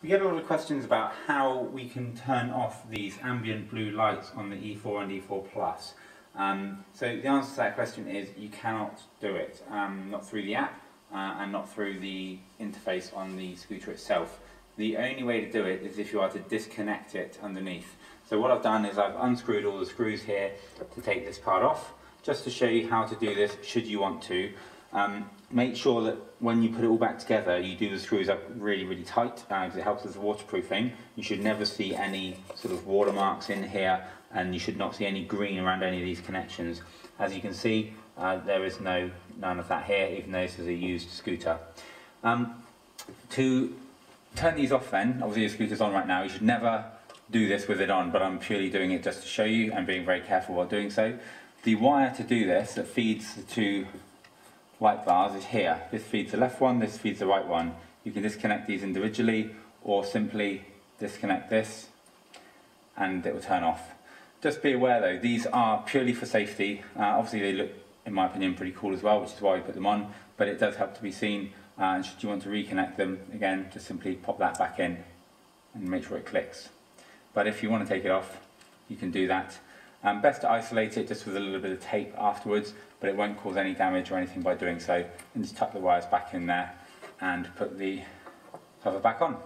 We get a lot of questions about how we can turn off these ambient blue lights on the E4 and E4 Plus. So the answer to that question is you cannot do it, not through the app and not through the interface on the scooter itself. The only way to do it is if you are to disconnect it underneath. So what I've done is I've unscrewed all the screws here to take this part off, just to show you how to do this should you want to. Make sure that when you put it all back together, you do the screws up really, really tight because it helps with the waterproofing. You should never see any sort of watermarks in here, and you should not see any green around any of these connections. As you can see, there is none of that here, even though this is a used scooter. To turn these off then, obviously the scooter's on right now, you should never do this with it on, but I'm purely doing it just to show you and being very careful while doing so. The wire to do this that feeds the two light bars is here. This feeds the left one, this feeds the right one. You can disconnect these individually or simply disconnect this and it will turn off. Just be aware though, these are purely for safety. Obviously they look, in my opinion, pretty cool as well, which is why we put them on, but it does help to be seen. And should you want to reconnect them, again, just simply pop that back in and make sure it clicks. But if you want to take it off, you can do that. Best to isolate it just with a little bit of tape afterwards, but it won't cause any damage or anything by doing so. And just tuck the wires back in there and put the cover back on.